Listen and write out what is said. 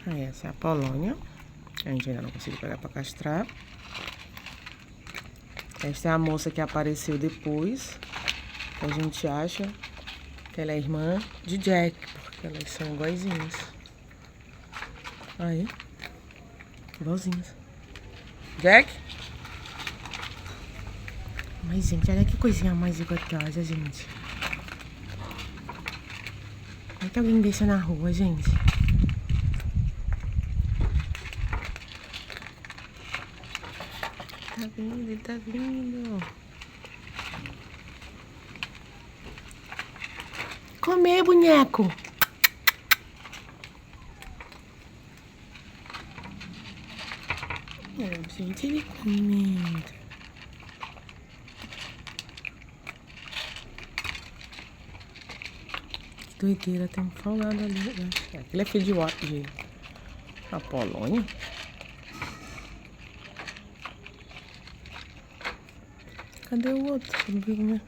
Aí essa é a Polônia. A gente ainda não conseguiu pegar pra castrar. Esta é a moça que apareceu depois. Que a gente acha que ela é irmã de Jack, porque elas são iguaizinhas. Aí. Igualzinhas. Jack? Mas, gente, olha que coisinha mais gostosa, gente. Como é que alguém deixa na rua, gente? Tá vindo, ele tá vindo. Comer, boneco. Gente, ele comendo. Que doideira, tem um folgado ali. Né? Aquele é filho de a Polônia. Cadê o outro? Não vi, né?